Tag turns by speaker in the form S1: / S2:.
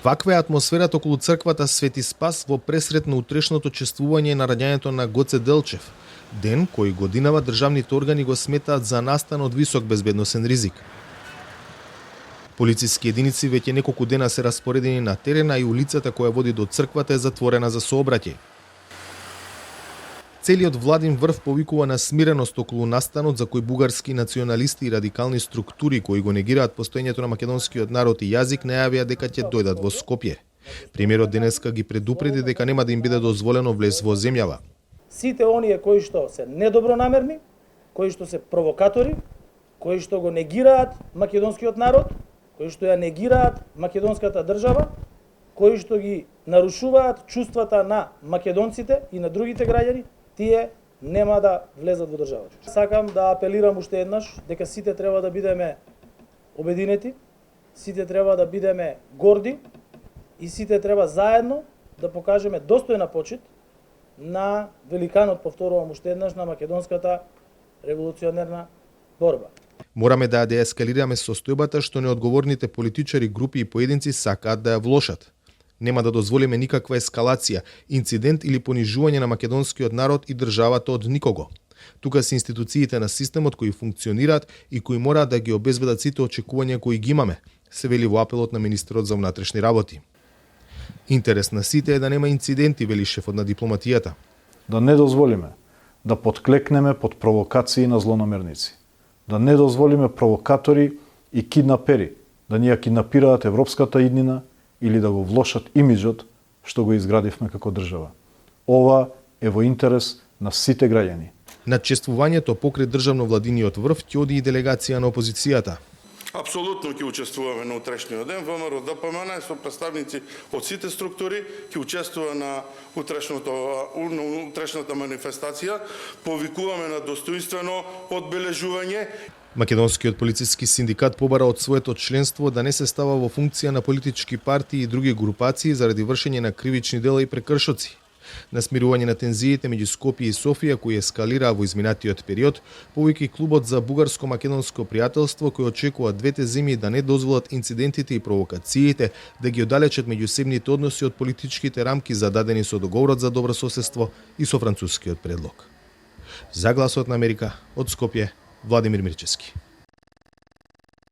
S1: Ваква е атмосферата околу црквата Свети Спас во пресрет на утрешното чествување на раѓањето на Гоце Делчев, ден кој годинава државните органи го сметаат за настан од висок безбедносен ризик. Полициски единици веќе неколку дена се распоредени на терена и улицата која води до црквата е затворена за сообраќај. Целиот владин врв повикува на смиреност околу настанот за кој бугарски националисти и радикални структури кои го негираат постоењето на македонскиот народ и јазик најавија дека ќе дојдат во Скопје. Премиерот денеска ги предупреди дека нема да им биде дозволено влез во земјава.
S2: Сите оние кои што се недобронамерни, кои што се провокатори, кои што го негираат македонскиот народ, кои што ја негираат македонската држава, кои што ги нарушуваат чувствата на македонците и на другите граѓани, тие нема да влезат во државата. Сакам да апелирам уште еднаш дека сите треба да бидеме обединети, сите треба да бидеме горди и сите треба заедно да покажеме достојна почит на великанот, повторувам уште еднаш, на македонската револуционерна борба.
S1: Мораме да ја деескалираме состојбата што неодговорните политичари, групи и поединци сакаат да ја влошат. Нема да дозволиме никаква ескалација, инцидент или понижување на македонскиот народ и државата од никого. Тука се институциите на системот кои функционираат и кои мораат да ги обезбедат сите очекувања кои ги имаме, се вели во апелот на министерот за внатрешни работи. Интерес на сите е да нема инциденти, вели шефот на дипломатијата.
S3: Да не дозволиме да подклекнеме под провокации на злонамерници. Да не дозволиме провокатори и киднапери да ни ја киднапираат европската иднина или да го влошат имиджот што го изградивме како држава. Ова е во интерес на сите граѓани.
S1: На чествувањето покрај државно-владиниот врв ќе оди и делегација на опозицијата.
S4: Апсолутно ќе учествуваме на утрешниот ден. ВМРО ДПМН со представници од сите структури ќе учествува на утрешната манифестација. Повикуваме на достоинствено одбележување.
S1: Македонскиот полициски синдикат побара од своето членство да не се става во функција на политички партии и други групации заради вршење на кривични дела и прекршоци. На смирување на тензиите меѓу Скопје и Софија кои ескалираа во изминатиот период, повеќе клубот за бугарско-македонско пријателство кој очекува двете земји да не дозволат инцидентите и провокациите да ги оддалечат меѓусебните односи од политичките рамки зададени со договорот за добро соседство и со францускиот предлог. За Гласот на Америка од Скопје, Владимир Мирчевски.